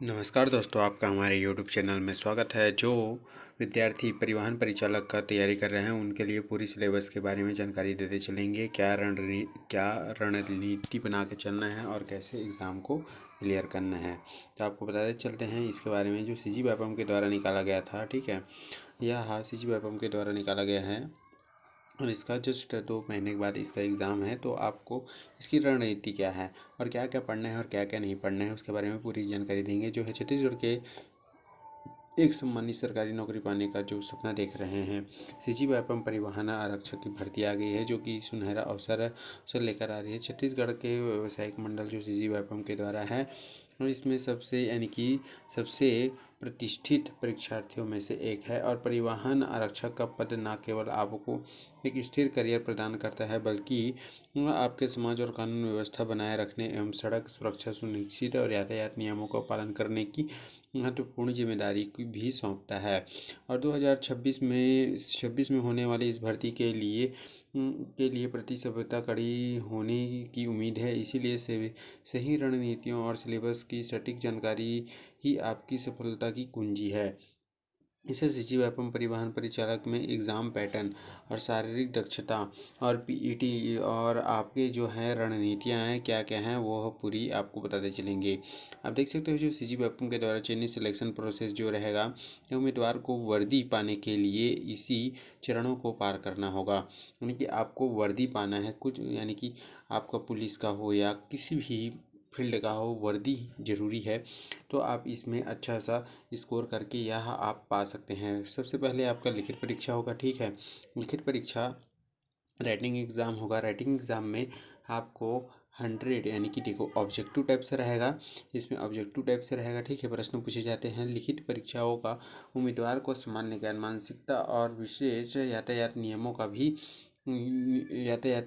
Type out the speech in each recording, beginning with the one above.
नमस्कार दोस्तों, आपका हमारे YouTube चैनल में स्वागत है। जो विद्यार्थी परिवहन परिचालक का तैयारी कर रहे हैं उनके लिए पूरी सिलेबस के बारे में जानकारी देते चलेंगे। क्या रणनीति बना के चलना है और कैसे एग्ज़ाम को क्लियर करना है, तो आपको बताते चलते हैं इसके बारे में। जो CG व्यापम के द्वारा निकाला गया था, ठीक है, यह CG व्यापम के द्वारा निकाला गया है और इसका जस्ट 2 महीने के बाद इसका एग्ज़ाम है। तो आपको इसकी रणनीति क्या है और क्या क्या पढ़ना है और क्या क्या नहीं पढ़ना है, उसके बारे में पूरी जानकारी देंगे। जो है छत्तीसगढ़ के एक सम्मानित सरकारी नौकरी पाने का जो सपना देख रहे हैं, CG व्यापम परिवहन आरक्षक की भर्ती आ गई है, जो कि सुनहरा अवसर लेकर आ रही है। छत्तीसगढ़ के व्यावसायिक मंडल जो CG व्यापम के द्वारा है और इसमें सबसे प्रतिष्ठित परीक्षार्थियों में से एक है। और परिवहन आरक्षक का पद न केवल आपको एक स्थिर करियर प्रदान करता है, बल्कि आपके समाज और कानून व्यवस्था बनाए रखने एवं सड़क सुरक्षा सुनिश्चित और यातायात नियमों का पालन करने की महत्वपूर्ण जिम्मेदारी भी सौंपता है। और 2026 में होने वाली इस भर्ती के लिए प्रतिस्पर्धा कड़ी होने की उम्मीद है। इसीलिए सही रणनीतियों और सिलेबस की सटीक जानकारी ही आपकी सफलता की कुंजी है। इसे CG व्यापम परिवहन परिचालक में एग्ज़ाम पैटर्न और शारीरिक दक्षता और PET और आपके जो है रणनीतियाँ हैं क्या क्या हैं, वो पूरी आपको बताते चलेंगे। आप देख सकते हो जो CG व्यापम के द्वारा चयनित सिलेक्शन प्रोसेस जो रहेगा, उम्मीदवार को वर्दी पाने के लिए इसी चरणों को पार करना होगा। यानी कि आपको वर्दी पाना है कुछ, यानी कि आपका पुलिस का हो या किसी भी फील्ड का हो, वर्दी ज़रूरी है। तो आप इसमें अच्छा सा स्कोर करके यह आप पा सकते हैं। सबसे पहले आपका लिखित परीक्षा होगा, ठीक है। लिखित परीक्षा राइटिंग एग्ज़ाम होगा। राइटिंग एग्ज़ाम में आपको 100 यानी कि देखो ऑब्जेक्टिव टाइप से रहेगा, इसमें ऑब्जेक्टिव टाइप से रहेगा, ठीक है। प्रश्न पूछे जाते हैं। लिखित परीक्षाओं का उम्मीदवार को सामान्य ज्ञान, मानसिकता और विशेष यातायात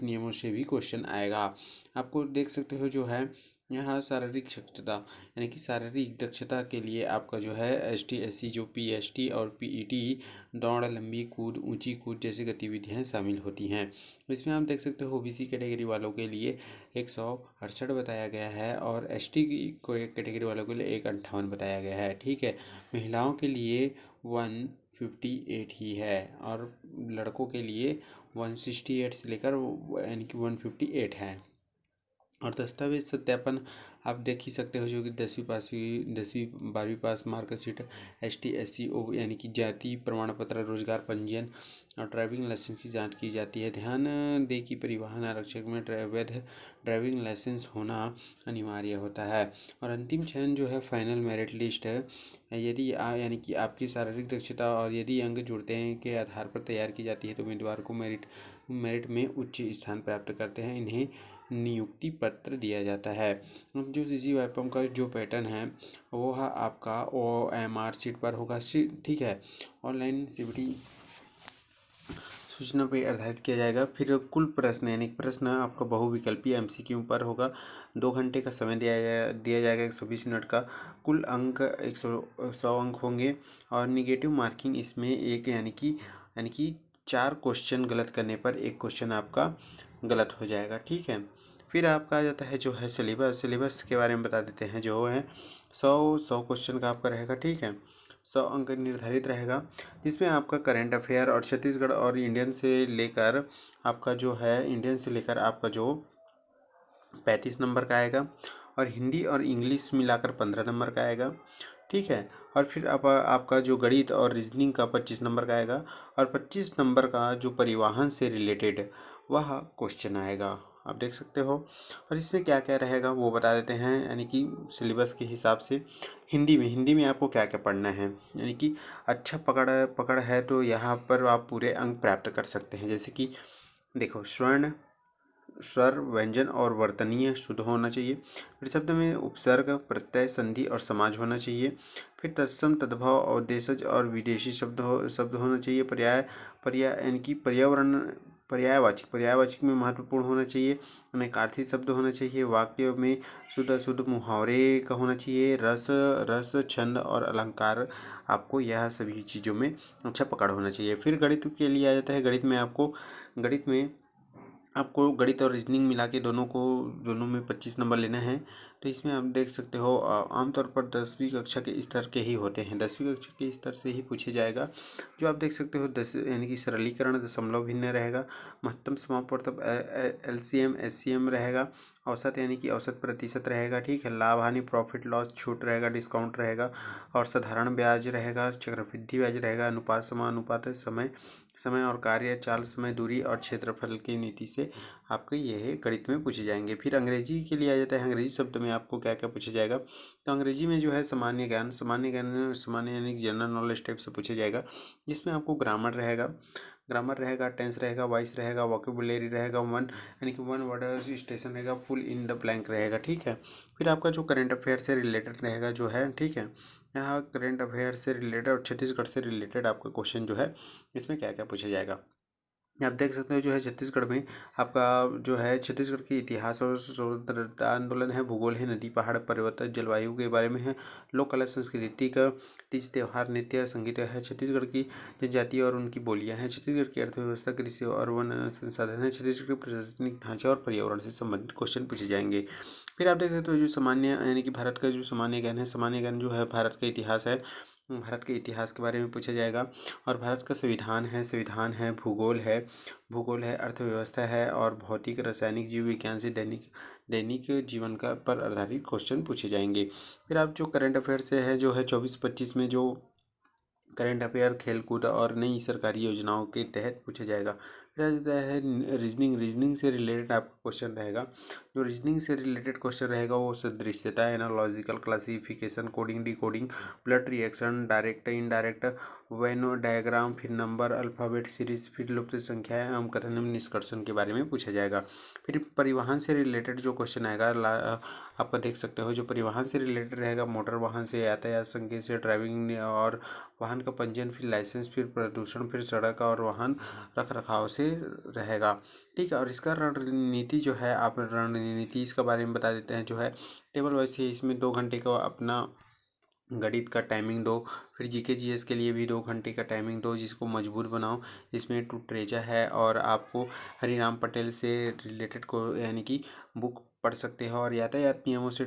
नियमों से भी क्वेश्चन आएगा। आपको देख सकते हो जो है यहाँ शारीरिक दक्षता यानी कि शारीरिक दक्षता के लिए आपका जो है ST SC जो PST और PET दौड़, लंबी कूद, ऊंची कूद जैसी गतिविधियाँ शामिल होती हैं। इसमें आप देख सकते हो OBC कैटेगरी वालों के लिए 168 बताया गया है और ST कैटेगरी वालों के लिए 158 बताया गया है, ठीक है। महिलाओं के लिए 158 ही है और लड़कों के लिए 168 से लेकर यानी कि 158 है। और दस्तावेज सत्यापन आप देख ही सकते हो, जो कि 10वीं 12वीं पास मार्कशीट, ST SC यानी कि जाति प्रमाण पत्र, रोजगार पंजीयन और ड्राइविंग लाइसेंस की जांच की जाती है। ध्यान दें कि परिवहन आरक्षक में वैध ड्राइविंग लाइसेंस होना अनिवार्य होता है। और अंतिम चयन जो है फाइनल मेरिट लिस्ट है, यदि यानी कि आपकी शारीरिक दक्षता और यदि अंक जुड़ते हैं के आधार पर तैयार की जाती है, तो उम्मीदवार को मेरिट में उच्च स्थान प्राप्त करते हैं, इन्हें नियुक्ति पत्र दिया जाता है। अब जो CG व्यापम का जो पैटर्न है वो है आपका OMR सीट पर होगा, ठीक है। ऑनलाइन CVT सूचना पर आधारित किया जाएगा। फिर कुल प्रश्न यानी प्रश्न आपका बहुविकल्पीय MCQ पर होगा। 2 घंटे का समय दिया जाएगा 120 मिनट का। कुल अंक 100 अंक होंगे और निगेटिव मार्किंग इसमें एक यानी कि 4 क्वेश्चन गलत करने पर 1 क्वेश्चन आपका गलत हो जाएगा, ठीक है। फिर आपका आ जाता है जो है सिलेबस के बारे में बता देते हैं। जो है 100 क्वेश्चन का आपका रहेगा, ठीक है। 100 अंक निर्धारित रहेगा, जिसमें आपका करंट अफेयर और छत्तीसगढ़ और इंडियन से लेकर आपका जो 35 नंबर का आएगा और हिंदी और इंग्लिश मिलाकर 15 नंबर का आएगा, ठीक है। और फिर आपका जो गणित और रीजनिंग का 25 नंबर का आएगा और 25 नंबर का जो परिवहन से रिलेटेड वह क्वेश्चन आएगा, आप देख सकते हो। और इसमें क्या क्या रहेगा वो बता देते हैं, यानी कि सिलेबस के हिसाब से। हिंदी में आपको क्या क्या पढ़ना है, यानी कि अच्छा पकड़ है तो यहाँ पर आप पूरे अंक प्राप्त कर सकते हैं। जैसे कि देखो, स्वर, व्यंजन और वर्तनीय शुद्ध होना चाहिए। फिर शब्द में उपसर्ग, प्रत्यय, संधि और समाज होना चाहिए। फिर तत्सम, तद्भव और देशज और विदेशी शब्द होना चाहिए। पर्याय यानी कि पर्यायवाचक में महत्वपूर्ण होना चाहिए। अनेकार्थी शब्द होना चाहिए। वाक्य में शुद्ध मुहावरे का होना चाहिए। रस, छंद और अलंकार, आपको यह सभी चीज़ों में अच्छा पकड़ होना चाहिए। फिर गणित के लिए आ जाता है। गणित में आपको गणित और रीजनिंग मिला के दोनों में 25 नंबर लेना है। तो इसमें आप देख सकते हो आमतौर पर 10वीं कक्षा के स्तर के ही होते हैं, 10वीं कक्षा के स्तर से ही पूछे जाएगा। जो आप देख सकते हो 10 यानी कि सरलीकरण दशमलव भिन्न रहेगा, महत्तम समापवर्तक LCM SCM रहेगा, औसत यानी कि औसत प्रतिशत रहेगा, ठीक है, लाभ हानि प्रॉफिट लॉस छूट रहेगा, डिस्काउंट रहेगा, और साधारण ब्याज रहेगा, चक्रवृद्धि ब्याज रहेगा, अनुपात समानुपात समय और कार्य चाल समय दूरी और क्षेत्रफल की नीति से आपके यह गणित में पूछे जाएंगे। फिर अंग्रेजी के लिए आ जाता है, अंग्रेजी शब्द में आपको क्या क्या पूछा जाएगा। तो अंग्रेजी में जो है सामान्य ज्ञान सामान्य यानी कि जनरल नॉलेज टाइप से पूछा जाएगा, जिसमें आपको ग्रामर रहेगा, टेंस रहेगा, वॉइस रहेगा, वोकेबुलरी रहेगा, वन यानी कि वन वर्ड स्टेशन रहेगा, फुल इन द ब्लैंक रहेगा, ठीक है। फिर आपका जो करंट अफेयर से रिलेटेड रहेगा जो है, ठीक है, यहाँ करंट अफेयर से रिलेटेड और छत्तीसगढ़ से रिलेटेड आपका क्वेश्चन जो है इसमें क्या क्या पूछा जाएगा। आप देख सकते हो जो है छत्तीसगढ़ में आपका जो है छत्तीसगढ़ की इतिहास और स्वतंत्रता आंदोलन है, भूगोल है, नदी पहाड़ पर्वत जलवायु के बारे में है, लोक कला संस्कृति का तीज त्यौहार नृत्य संगीत है, छत्तीसगढ़ की जनजाति और उनकी बोलियां हैं, छत्तीसगढ़ की अर्थव्यवस्था कृषि और वन संसाधन है, छत्तीसगढ़ के प्रशासनिक ढांचा और पर्यावरण से संबंधित क्वेश्चन पूछे जाएंगे। फिर आप देख सकते हो जो सामान्य यानी कि भारत का जो सामान्य ज्ञान है, सामान्य ज्ञान जो है भारत का इतिहास है, भारत के इतिहास के बारे में पूछा जाएगा, और भारत का संविधान है, भूगोल है, अर्थव्यवस्था है, और भौतिक रासायनिक जीव विज्ञान से दैनिक जीवन का पर आधारित क्वेश्चन पूछे जाएंगे। फिर आप जो करंट अफेयर से है जो है 24-25 में जो करंट अफेयर खेलकूद और नई सरकारी योजनाओं के तहत पूछा जाएगा। फिर आ जाता है रीजनिंग से रिलेटेड आपका क्वेश्चन रहेगा। जो रीजनिंग से रिलेटेड क्वेश्चन रहेगा वो सदृश्यता, analogical classification, coding decoding, blood reaction, direct indirect, Venn diagram, फिर नंबर अल्फ़ाबेट सीरीज, फिर लुप्त संख्याएं एवं कथन एवं निष्कर्षण के बारे में पूछा जाएगा। फिर परिवहन से रिलेटेड जो क्वेश्चन आएगा आपका देख सकते हो, जो परिवहन से रिलेटेड रहेगा मोटर वाहन से, यातायात संकेत से, ड्राइविंग और वाहन का पंजीयन, फिर लाइसेंस, फिर प्रदूषण, फिर सड़क और वाहन रख रखाव से रहेगा, ठीक है। और इसका रणनीति जो है आप रणनीति इसके बारे में बता देते हैं। जो है टेबल वाइज है, इसमें 2 घंटे का अपना गणित का टाइमिंग दो, फिर जीके जीएस के लिए भी 2 घंटे का टाइमिंग दो, जिसको मजबूत बनाओ। इसमें ट्रेजा है और आपको हरिराम पटेल से रिलेटेड को यानी कि बुक पढ़ सकते हो, और यातायात नियमों से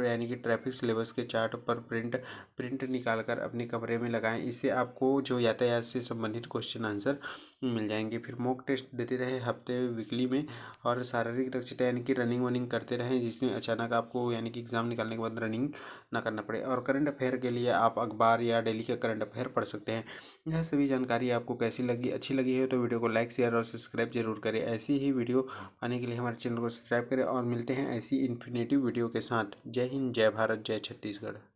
यानी कि ट्रैफिक सिलेबस के चार्ट पर प्रिंट निकाल कर अपने कमरे में लगाएं। इससे आपको जो यातायात से संबंधित क्वेश्चन आंसर मिल जाएंगे। फिर मॉक टेस्ट देते रहे हफ्ते वीकली में, और शारीरिक दक्षता यानी कि रनिंग वनिंग करते रहें, जिसमें अचानक आपको यानी कि एग्ज़ाम निकालने के बाद रनिंग ना करना पड़े। और करंट अफेयर के लिए आप अखबार या डेली का करंट अफेयर पढ़ सकते हैं। यह सभी जानकारी आपको कैसी लगी, अच्छी लगी है तो वीडियो को लाइक शेयर और सब्सक्राइब जरूर करें। ऐसी ही वीडियो पाने के लिए हमारे चैनल को सब्सक्राइब करें, और मिलते हैं ऐसी इन्फॉर्मेटिव वीडियो के साथ। जय हिंद, जय भारत, जय छत्तीसगढ़।